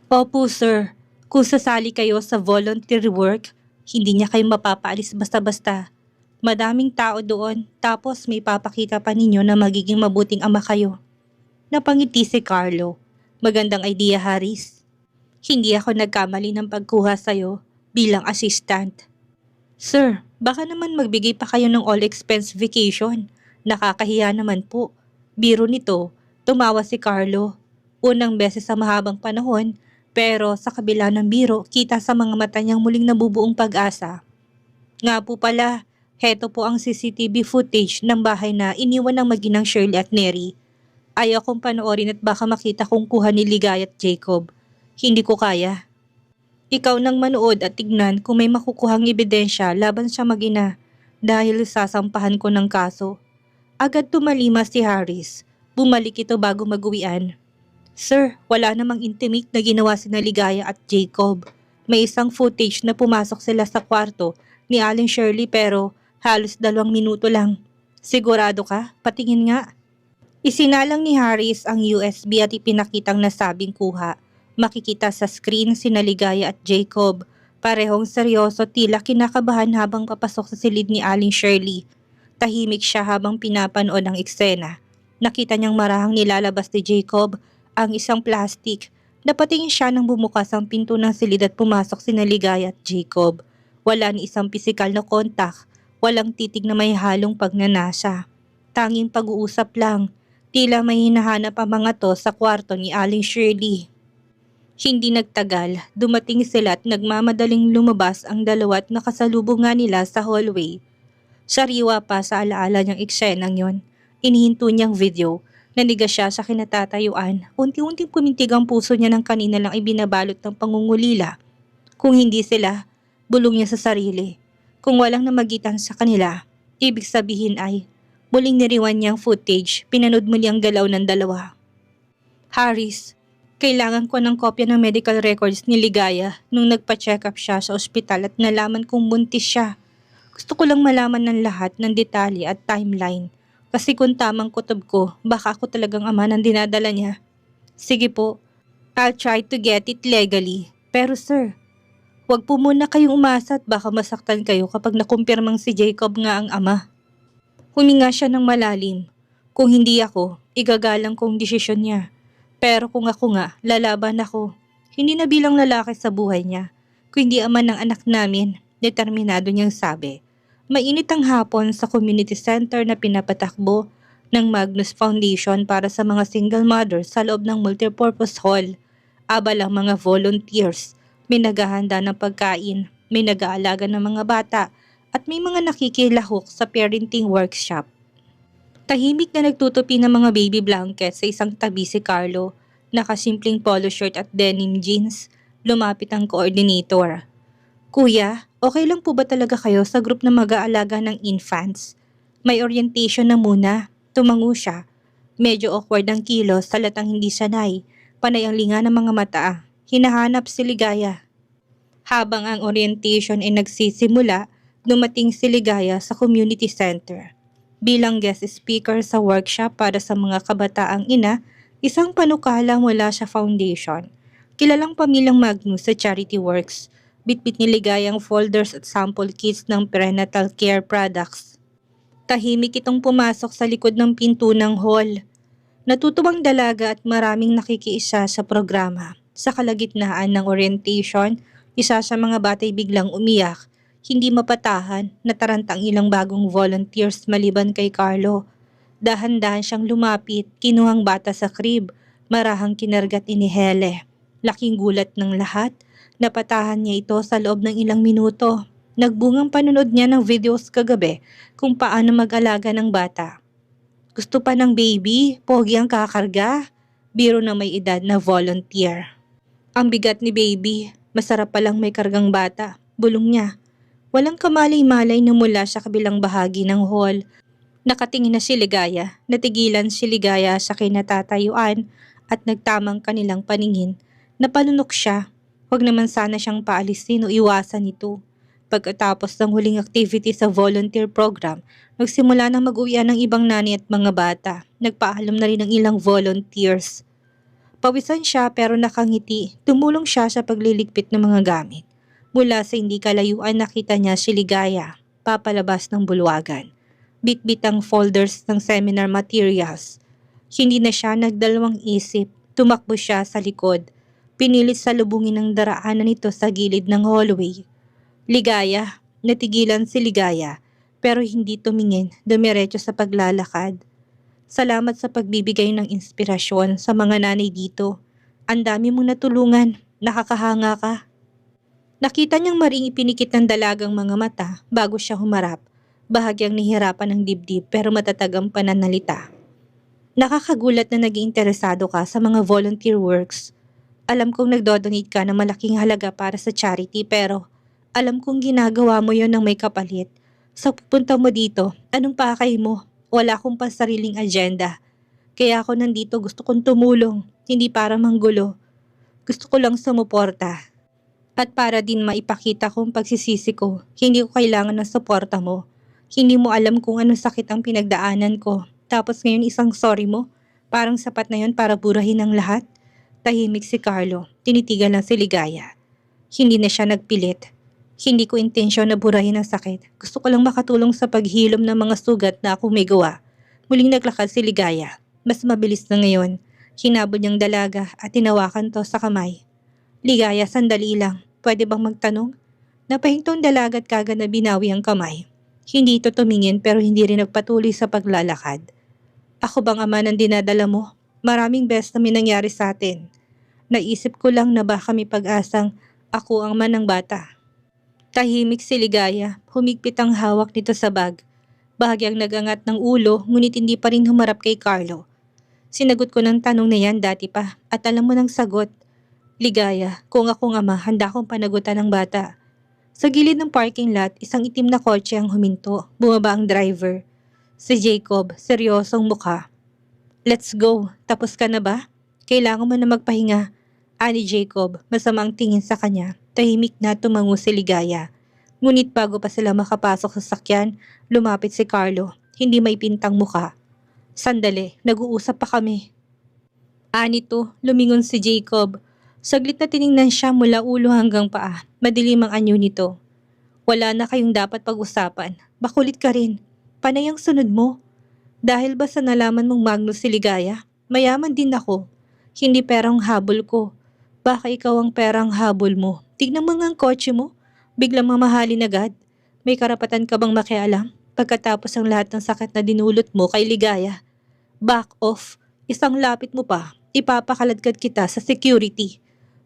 Opo, sir. Kung sasali kayo sa volunteer work, hindi niya kayo mapapaalis basta-basta. Madaming tao doon, tapos may papakita pa ninyo na magiging mabuting ama kayo. Napangiti si Carlo. Magandang idea, Haris. Hindi ako nagkamali ng pagkuha sa'yo bilang assistant. Sir, baka naman magbigay pa kayo ng all-expense vacation. Nakakahiya naman po. Biro nito, tumawa si Carlo. Unang beses sa mahabang panahon, pero sa kabila ng biro, kita sa mga mata niyang muling nabubuong pag-asa. Nga po pala, heto po ang CCTV footage ng bahay na iniwan ng maginang Shirley at Neri. Ayaw kong panoorin at baka makita kong kuha ni Ligaya at Jacob. Hindi ko kaya. Ikaw nang manood at tignan kung may makukuhang ebidensya laban sa mag-ina dahil sasampahan ko ng kaso. Agad tumalima si Harris. Bumalik ito bago mag-uwian. Sir, wala namang intimate na ginawa sina Ligaya at Jacob. May isang footage na pumasok sila sa kwarto ni Aling Shirley pero halos 2 minuto lang. Sigurado ka? Patingin nga. Isinalang ni Harris ang USB at ipinakitang nasabing kuha. Makikita sa screen sina Ligaya at Jacob. Parehong seryoso, tila kinakabahan habang papasok sa silid ni Aling Shirley. Tahimik siya habang pinapanood ang eksena. Nakita niyang marahang nilalabas ni Jacob ang isang plastic. Napatingin siya nang bumukas ang pinto ng silid at pumasok sina Ligaya at Jacob. Wala ni isang pisikal na kontak. Walang titig na may halong pagnanasa. Tanging pag-uusap lang. Tila may hinahanap ang mga to sa kwarto ni Aling Shirley. Hindi nagtagal, dumating sila at nagmamadaling lumabas ang dalawa at nakasalubong nga nila sa hallway. Sariwa pa sa alaala niyang eksenang yon. Inihinto niyang video. Nanigas siya sa kinatatayuan. Unti-unting pumintig ang puso niya ng kanina lang ibinabalot ng pangungulila. Kung hindi sila, bulong niya sa sarili. Kung walang namagitan sa kanila, ibig sabihin ay muling niriwan niyang footage, pinanood muli ang galaw ng dalawa. Harris, kailangan ko ng kopya ng medical records ni Ligaya nung nagpa-check up siya sa ospital at nalaman kong buntis siya. Gusto ko lang malaman ng lahat ng detalye at timeline. Kasi kung tamang kutob ko, baka ako talagang ama ng dinadala niya. Sige po, I'll try to get it legally. Pero sir, wag po muna kayong umasa at baka masaktan kayo kapag nakumpirmang si Jacob nga ang ama. Huminga siya ng malalim. Kung hindi ako, igagalang kong desisyon niya. Pero kung ako nga, lalaban ako. Hindi na bilang lalaki sa buhay niya, kundi ama ng anak namin, determinado niyang sabi. Mainit ang hapon sa community center na pinapatakbo ng Magnus Foundation para sa mga single mothers sa loob ng multipurpose hall. Abal ang mga volunteers, may naghahanda ng pagkain, may nag-aalaga ng mga bata, at may mga nakikilahok sa parenting workshop. Tahimik na nagtutupi ng mga baby blanket sa isang tabi si Carlo. Nakasimpleng polo shirt at denim jeans. Lumapit ang coordinator. Kuya, okay lang po ba talaga kayo sa group na mag-aalaga ng infants? May orientation na muna. Tumango siya. Medyo awkward ang kilos, salatang hindi sanay. Panay ang linga ng mga mata. Hinahanap si Ligaya. Habang ang orientation ay nagsisimula, dumating si Ligaya sa community center. Bilang guest speaker sa workshop para sa mga kabataang ina, isang panukala mula sa foundation. Kilalang pamilyang Magnus sa charity works. Bitbit ni Ligaya ang folders at sample kits ng prenatal care products. Tahimik itong pumasok sa likod ng pinto ng hall. Natutubang dalaga at maraming nakikiisa sa programa. Sa kalagitnaan ng orientation, isa sa mga batay biglang umiyak. Hindi mapatahan, nataranta ang ilang bagong volunteers maliban kay Carlo. Dahan-dahan siyang lumapit, kinuhang bata sa crib, marahang kinargat ni Hele. Laking gulat ng lahat, napatahan niya ito sa loob ng ilang minuto. Nagbungang panunod niya ng videos kagabi kung paano mag-alaga ng bata. Gusto pa ng baby, pogi ang kakarga. Biro na may edad na volunteer. Ang bigat ni baby, masarap palang may kargang bata, bulong niya. Walang kamalay-malay na mula sa kabilang bahagi ng hall. Nakatingin na si Ligaya, natigilan si Ligaya sa kinatatayuan at nagtamang kanilang paningin. Napalunok siya, wag naman sana siyang paalisin o iwasan ito. Pagkatapos ng huling activity sa volunteer program, nagsimula na mag-uwian ng ibang nani at mga bata. Nagpaalam na rin ng ilang volunteers. Pawisan siya pero nakangiti. Tumulong siya sa pagliligpit ng mga gamit. Mula sa hindi kalayuan nakita niya si Ligaya, papalabas ng bulwagan. Bitbit ang folders ng seminar materials. Hindi na siya nagdalawang isip. Tumakbo siya sa likod. Pinilit salubungin ng daraanan nito sa gilid ng hallway. Ligaya. Natigilan si Ligaya pero hindi tumingin, dumiretso sa paglalakad. Salamat sa pagbibigay ng inspirasyon sa mga nanay dito. Ang dami mong natulungan, nakakahanga ka. Nakita niyang maring ipinikit ng dalagang mga mata bago siya humarap. Bahagyang nahihirapan ng dibdib pero matatag ang pananalita. Nakakagulat na naging interesado ka sa mga volunteer works. Alam kong nagdodonate ka ng malaking halaga para sa charity pero alam kong ginagawa mo yon ng may kapalit. Sa pupunta mo dito, anong pakay mo? Wala akong pansariling agenda. Kaya ako nandito, gusto kong tumulong, hindi para manggulo. Gusto ko lang sumuporta. At para din maipakita kong pagsisisi ko, hindi ko kailangan ng suporta mo. Hindi mo alam kung anong sakit ang pinagdaanan ko. Tapos ngayon isang sorry mo, parang sapat na yon para burahin ang lahat. Tahimik si Carlo, tinitigan lang si Ligaya. Hindi na siya nagpilit. Hindi ko intensyon na burahin ang sakit. Gusto ko lang makatulong sa paghilom ng mga sugat na ako may gawa. Muling naglakad si Ligaya. Mas mabilis na ngayon. Hinabol niyang dalaga at tinawakan to sa kamay. Ligaya, sandali lang. Pwede bang magtanong? Napahintong dalaga at kagad na binawi ang kamay. Hindi ito tumingin pero hindi rin nagpatuloy sa paglalakad. Ako bang ama ng dinadala mo? Maraming beses na may nangyari sa atin. Naisip ko lang na baka may pag-asang ako ang ama ng bata. Tahimik si Ligaya, humigpit ang hawak nito sa bag. Bahagyang nagangat ng ulo ngunit hindi pa rin humarap kay Carlo. Sinagot ko ng tanong na yan dati pa at alam mo ng sagot. Ligaya, kung akong ama, handa akong panagutan ng bata. Sa gilid ng parking lot, isang itim na kotse ang huminto. Bumaba ang driver. Si Jacob, seryosong mukha. Let's go, tapos ka na ba? Kailangan mo na magpahinga. Ani Jacob, masamang tingin sa kanya. Tahimik na tumango si Ligaya. Ngunit bago pa sila makapasok sa sakyan, lumapit si Carlo. Hindi may pintang muka. Sandali, nag-uusap pa kami. Anito, lumingon si Jacob. Saglit na tiningnan siya mula ulo hanggang paa. Madilim ang anyo nito. Wala na kayong dapat pag-usapan. Bakulit ka rin. Panay ang sunod mo. Dahil ba sa nalaman mong Magnus si Ligaya? Mayaman din ako. Hindi perang habol ko. Baka ikaw ang perang habol mo. Tignan mo nga ang kotse mo. Biglang mamahalin agad. May karapatan ka bang makialam? Pagkatapos ang lahat ng sakit na dinulot mo kay Ligaya. Back off. Isang lapit mo pa. Ipapakaladkad kita sa security.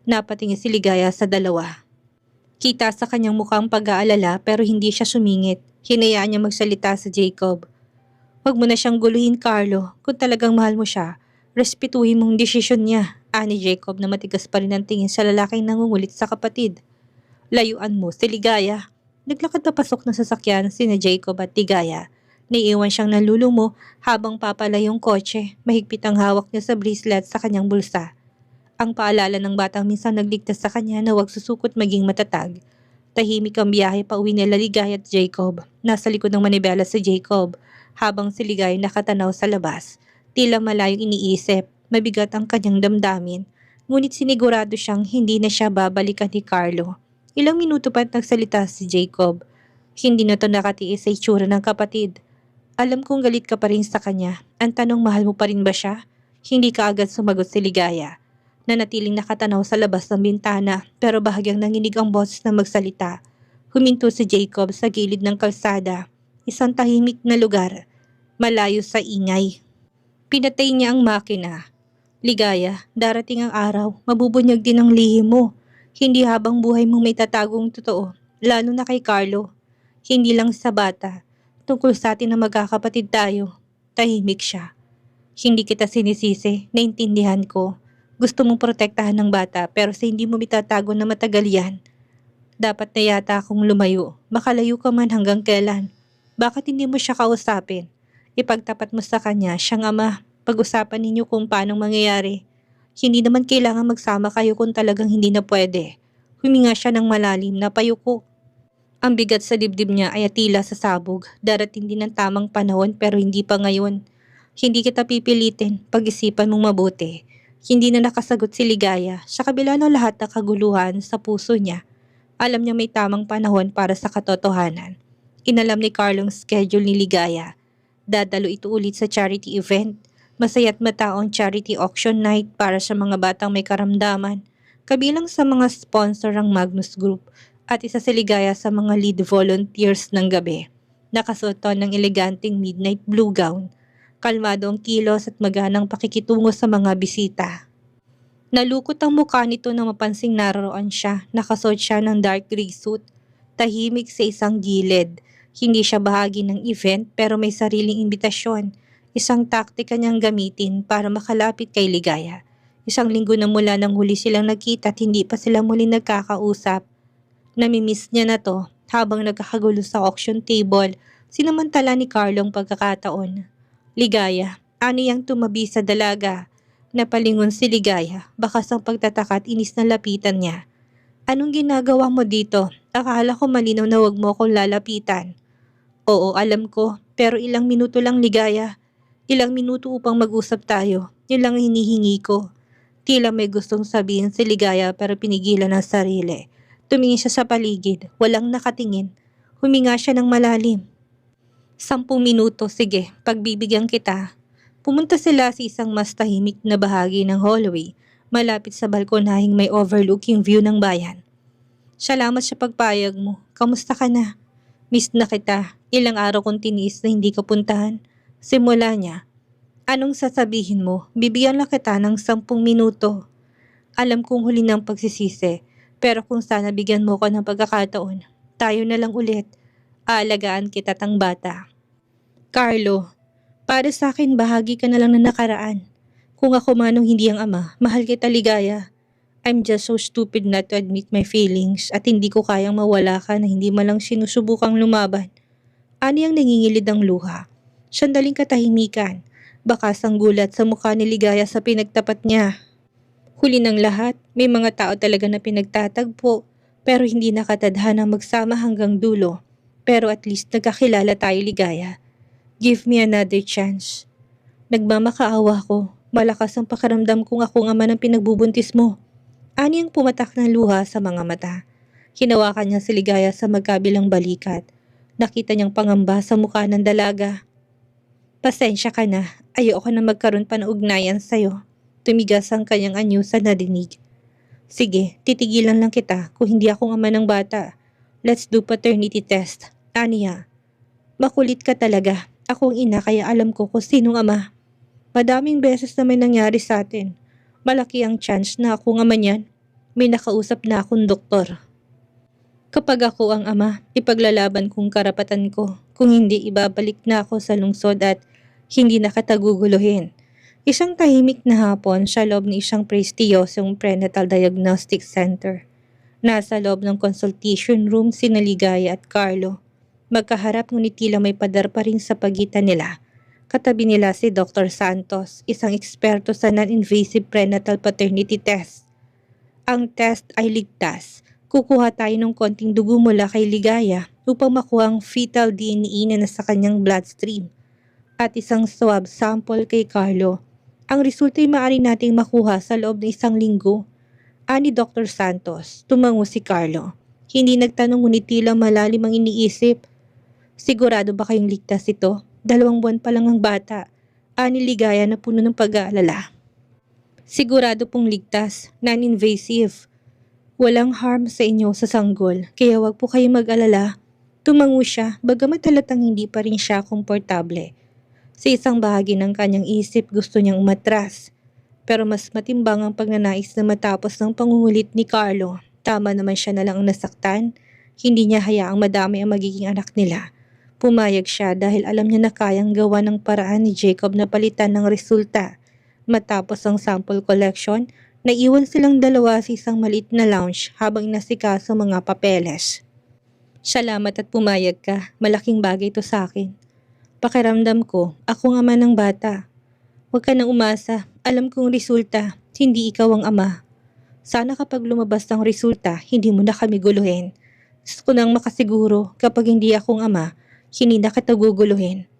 Napatingin si Ligaya sa dalawa. Kita sa kanyang mukhang pag-aalala pero hindi siya sumingit. Hinayaan niya magsalita sa Jacob. Huwag mo na siyang guluhin, Carlo. Kung talagang mahal mo siya, respetuhin mong desisyon niya. Ani Jacob na matigas pa rin ang tingin sa lalaking nangungulit sa kapatid. Layuan mo si Ligaya. Naglakad na pasok ng sasakyan sina Jacob at Ligaya. Naiiwan siyang nalulumo habang papalayong kotse. Mahigpit ang hawak niya sa bracelet sa kanyang bulsa. Ang paalala ng batang minsan nagligtas sa kanya na huwag susukot maging matatag. Tahimik ang biyahe pa uwi nila Ligaya at Jacob. Nasa likod ng manibela si Jacob habang si Ligaya nakatanaw sa labas. Tila malayong iniisip. Mabigat ang kanyang damdamin, ngunit sinigurado siyang hindi na siya babalikan ni Carlo. Ilang minuto pa nagsalita si Jacob. Hindi na to nakatiis sa itsura ng kapatid. Alam kong galit ka pa rin sa kanya. Ang tanong, mahal mo pa rin ba siya? Hindi ka agad sumagot si Ligaya. Nanatiling nakatanaw sa labas ng bintana pero bahagyang nanginig ang boses na magsalita. Huminto si Jacob sa gilid ng kalsada. Isang tahimik na lugar. Malayo sa ingay. Pinatay niya ang makina. Ligaya, darating ang araw, mabubunyag din ang lihim mo. Hindi habang buhay mong may tatagong totoo, lalo na kay Carlo. Hindi lang sa bata, tungkol sa atin na magkakapatid tayo. Tahimik siya. Hindi kita sinisisi, naintindihan ko. Gusto mong protektahan ng bata pero sa hindi mo mitatago na matagal yan. Dapat na yata akong lumayo, makalayo ka man hanggang kailan. Bakit hindi mo siya kausapin? Ipagtapat mo sa kanya, siyang ama. Pag-usapan ninyo kung paanong mangyayari. Hindi naman kailangan magsama kayo kung talagang hindi na pwede. Huminga siya ng malalim na payuko. Ang bigat sa dibdib niya ay tila sa sabog. Darating din ang tamang panahon pero hindi pa ngayon. Hindi kita pipilitin, pag-isipan mong mabuti. Hindi na nakasagot si Ligaya sa kabila ng lahat ng kaguluhan sa puso niya. Alam niya may tamang panahon para sa katotohanan. Inalam ni Carlo ang schedule ni Ligaya. Dadalo ito ulit sa charity event. Masaya't mataong charity auction night para sa mga batang may karamdaman. Kabilang sa mga sponsor ang Magnus Group at isa si Ligaya sa mga lead volunteers ng gabi. Nakasuot ng eleganteng midnight blue gown. Kalmado ang kilos at maganang pakikitungo sa mga bisita. Nalukot ang mukha nito nang mapansing naroon siya. Nakasuot siya ng dark gray suit. Tahimik sa isang gilid. Hindi siya bahagi ng event pero may sariling imbitasyon. Isang taktika niyang gamitin para makalapit kay Ligaya. Isang linggo na mula nang huli silang nagkita at hindi pa sila muli nagkakausap. Namimiss niya na to habang nagkakagulo sa auction table. Sinamantala ni Carlo ang pagkakataon. Ligaya, ano yang tumabi sa dalaga? Napalingon si Ligaya, bakas ang pagtataka at inis na lapitan niya. Anong ginagawa mo dito? Akala ko malinaw na wag mo akong lalapitan. Oo, alam ko, pero ilang minuto lang Ligaya. Ilang minuto upang mag-usap tayo. Yun lang hinihingi ko. Tila may gustong sabihin si Ligaya pero pinigilan ang sarili. Tumingin siya sa paligid, walang nakatingin. Huminga siya ng malalim. 10 minuto, sige, pagbibigyan kita. Pumunta sila sa isang mas tahimik na bahagi ng hallway, malapit sa balkonahing may overlooking view ng bayan. Salamat sa pagpayag mo. Kamusta ka na? Miss na kita. Ilang araw kong tiniis na hindi ka puntahan. Simula niya. Anong sasabihin mo? Bibigyan lang kita ng 10 minuto. Alam kong huli ng pagsisisi, pero kung sana bigyan mo ko ng pagkakataon, tayo na lang ulit. Aalagaan kita tang bata. Carlo, para sa akin bahagi ka na lang na nakaraan. Kung ako manong hindi ang ama, mahal kita Ligaya. I'm just so stupid not to admit my feelings at hindi ko kayang mawala ka na hindi malang sinusubukang lumaban. Ani ang nangingilid ang luha. Sandaling katahimikan. Bakas ang gulat sa mukha ni Ligaya sa pinagtapat niya. Huli ng lahat, may mga tao talaga na pinagtatagpo pero hindi nakatadhana magsama hanggang dulo. Pero at least nagkakilala tayo Ligaya. Give me another chance. Nagmamakaawa ko. Malakas ang pakiramdam kung ako ang ama ng pinagbubuntis mo. Ani ang pumatak ng luha sa mga mata. Hinawakan niya si Ligaya sa magkabilang balikat. Nakita niyang pangamba sa mukha ng dalaga. Pasensya ka na. Ayoko na magkaroon pa ng ugnayan sa'yo. Tumigas ang kanyang anyo sa nadinig. Sige, titigilan lang kita kung hindi ako ama ng bata. Let's do paternity test. Aniya. Makulit ka talaga. Ako ang ina kaya alam ko kung sinong ama. Madaming beses na may nangyari sa atin. Malaki ang chance na ako ang ama niyan. May nakausap na akong doktor. Kapag ako ang ama, ipaglalaban kong karapatan ko. Kung hindi, ibabalik na ako sa lungsod at hindi nakataguguluhin. Isang tahimik na hapon sa loob ng isang prestiyosong prenatal diagnostic center. Nasa loob ng consultation room sina Ligaya at Carlo. Magkaharap ngunit tila may padar pa rin sa pagitan nila. Katabi nila si Dr. Santos, isang eksperto sa non-invasive prenatal paternity test. Ang test ay ligtas. Kukuha tayo ng konting dugo mula kay Ligaya upang makuha ang fetal DNA na nasa kanyang bloodstream at isang swab sample kay Carlo. Ang resulta ay maaari nating makuha sa loob ng 1 linggo. Ani Dr. Santos, tumango si Carlo. Hindi nagtanong ngunit tila malalim ang iniisip. Sigurado ba kayong ligtas ito? 2 buwan pa lang ang bata. Ani Ligaya na puno ng pag-aalala. Sigurado pong ligtas, non-invasive. Walang harm sa inyo sa sanggol, kaya wag po kayong mag-alala. Tumango siya, bagamat halatang hindi pa rin siya komportable. Sa isang bahagi ng kanyang isip gusto niyang umatras. Pero mas matimbang ang pagnanais na matapos ng pangungulit ni Carlo. Tama naman siya na lang ang nasaktan. Hindi niya hayaang madami ang magiging anak nila. Pumayag siya dahil alam niya na kayang gawa ng paraan ni Jacob na palitan ng resulta. Matapos ang sample collection, naiwan silang dalawa sa isang maliit na lounge habang inasikaso mga papeles. Salamat at pumayag ka. Malaking bagay ito sa akin. Pakiramdam ko, ako ang ama ng bata. Huwag ka nang umasa. Alam kong resulta, hindi ikaw ang ama. Sana kapag lumabas ang resulta, hindi mo na kami guluhin. Gusto ko nang makasiguro kapag hindi akong ama, hindi na kita guguluhin.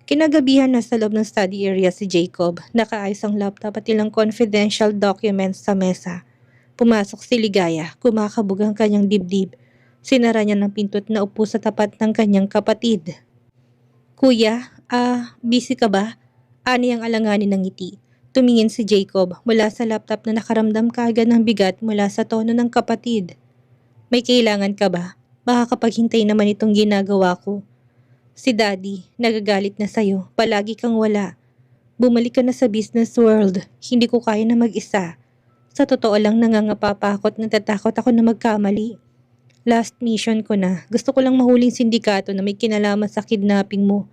Kinagabihan na sa loob ng study area si Jacob, nakaayos ang laptop at ilang confidential documents sa mesa. Pumasok si Ligaya, kumakabog ang kanyang dibdib. Sinara niya ng pinto at naupo sa tapat ng kanyang kapatid. Kuya, busy ka ba? Ani ang alanganin ng ngiti. Tumingin si Jacob mula sa laptop na nakaramdam kaagad ng bigat mula sa tono ng kapatid. May kailangan ka ba? Baka kapag hintay naman itong ginagawa ko. Si Daddy, nagagalit na sa'yo. Palagi kang wala. Bumalik ka na sa business world. Hindi ko kaya na mag-isa. Sa totoo lang nangangapa pa ako at natatakot ako na magkamali. Last mission ko na. Gusto ko lang mahuling sindikato na may kinalaman sa kidnapping mo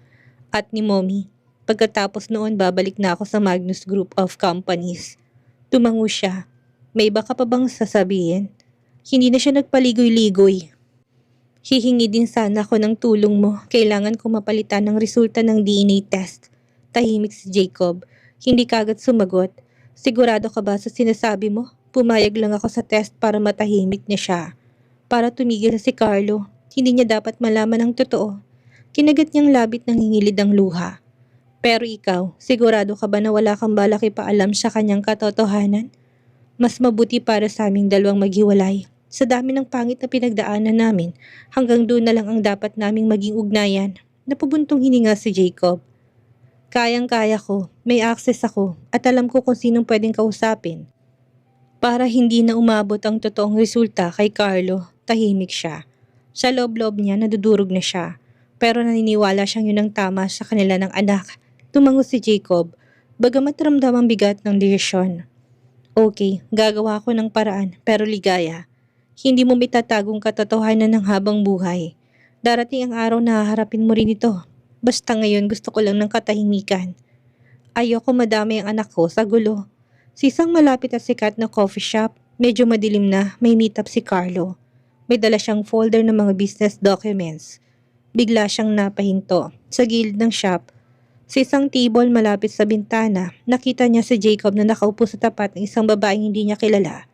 at ni Mommy. Pagkatapos noon, babalik na ako sa Magnus Group of Companies. Tumango siya. May iba ka pa bang sasabihin? Hindi na siya nagpaligoy-ligoy. Hihingi din sana ako ng tulong mo. Kailangan ko mapalitan ng resulta ng DNA test. Tahimik si Jacob. Hindi kagad sumagot. Sigurado ka ba sa sinasabi mo? Pumayag lang ako sa test para matahimik niya siya. Para tumigil si Carlo. Hindi niya dapat malaman ang totoo. Kinagat niyang labit ng hingilid ang luha. Pero ikaw, sigurado ka ba na wala kang balak ipaalam sa kanyang katotohanan? Mas mabuti para sa aming dalawang maghiwalay. Sa dami ng pangit na pinagdaanan namin, hanggang doon na lang ang dapat naming maging ugnayan. Napubuntong hininga si Jacob. Kayang-kaya ko, may access ako, at alam ko kung sinong pwedeng kausapin. Para hindi na umabot ang totoong resulta kay Carlo, tahimik siya. Sa loob-loob niya, nadudurog na siya. Pero naniniwala siyang yun ang tama sa kanila ng anak. Tumango si Jacob, bagamat ramdam ang bigat ng desisyon. Okay, gagawa ko ng paraan, pero Ligaya. Hindi mo mitatagong katotohanan ng habang buhay. Darating ang araw na haharapin mo rin ito. Basta ngayon gusto ko lang ng katahimikan. Ayoko madami ang anak ko sa gulo. Sa isang malapit at sikat na coffee shop, medyo madilim na, may meet up si Carlo. May dala siyang folder ng mga business documents. Bigla siyang napahinto. Sa gilid ng shop, sa isang table malapit sa bintana, nakita niya si Jacob na nakaupo sa tapat ng isang babaeng hindi niya kilala.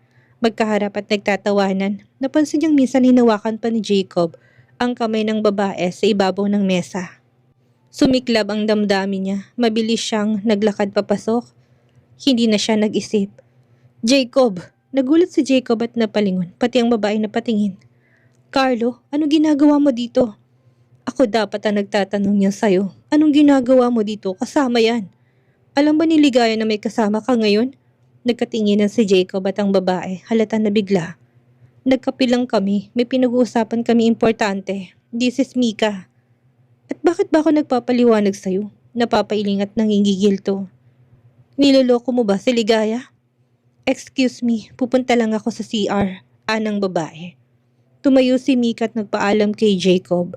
Magkaharap at nagtatawanan, napansin niyang minsan hinawakan pa ni Jacob ang kamay ng babae sa ibabaw ng mesa. Sumiklab ang damdamin niya, mabilis siyang naglakad papasok. Hindi na siya nag-isip. Jacob! Nagulat si Jacob at napalingon, pati ang babae napatingin. Carlo, anong ginagawa mo dito? Ako dapat ang nagtatanong niya sa'yo. Anong ginagawa mo dito? Kasama yan. Alam ba ni Ligaya na may kasama ka ngayon? Nagkatinginan si Jacob at ang babae, halata na bigla. Nagkapilang kami, may pinag-uusapan kami importante. This is Mika. At bakit ba ako nagpapaliwanag sa'yo? Napapailing at nangingigil to. Niloloko mo ba si Ligaya? Excuse me, pupunta lang ako sa CR, anang babae. Tumayo si Mika at nagpaalam kay Jacob.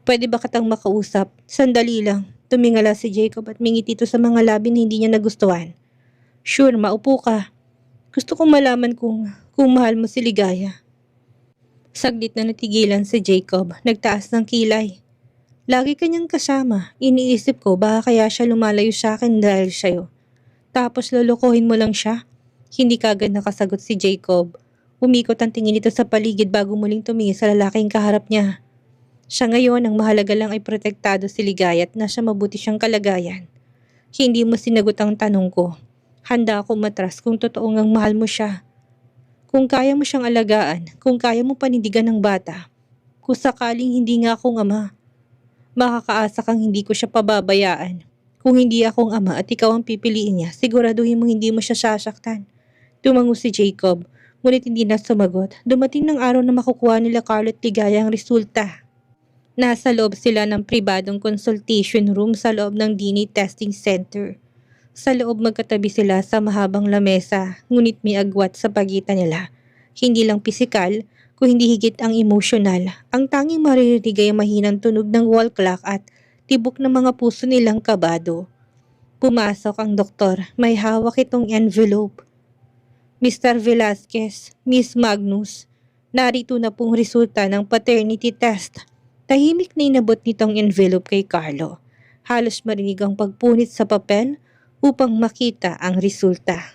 Pwede ba kitang makausap? Sandali lang. Tumingala si Jacob at mingiti ito sa mga labi na hindi niya nagustuhan. Sure, maupo ka. Gusto kong malaman kung mahal mo si Ligaya. Saglit na natigilan si Jacob, nagtaas ng kilay. Lagi kanyang kasama, iniisip ko baka kaya siya lumalayo sa akin dahil sa'yo. Tapos lolokohin mo lang siya? Hindi kagad nakasagot si Jacob. Umikot ang tingin nito sa paligid bago muling tumingin sa lalaking kaharap niya. Siya ngayon ang mahalaga lang ay protektado si Ligaya at nasa mabuti siyang kalagayan. Hindi mo sinagot ang tanong ko. Handa akong matras kung totoo ngang mahal mo siya. Kung kaya mo siyang alagaan, kung kaya mo panindigan ng bata, kung sakaling hindi nga akong ama, makakaasa kang hindi ko siya pababayaan. Kung hindi akong ama at ikaw ang pipiliin niya, siguraduhin mo hindi mo siya sasaktan. Tumango si Jacob, ngunit hindi na sumagot. Dumating ng araw na makukuha nila Carlo at Ligaya ang resulta. Nasa loob sila ng pribadong consultation room sa loob ng DNA testing center. Sa loob magkatabi sila sa mahabang lamesa, ngunit may agwat sa pagitan nila. Hindi lang pisikal, kung hindi higit ang emosyonal. Ang tanging maririnig ay mahinang tunog ng wall clock at tibok ng mga puso nilang kabado. Pumasok ang doktor, may hawak itong envelope. Mr. Velasquez, Miss Magnus, narito na pong resulta ng paternity test. Tahimik na inabot nitong envelope kay Carlo. Halos marinig ang pagpunit sa papel upang makita ang resulta.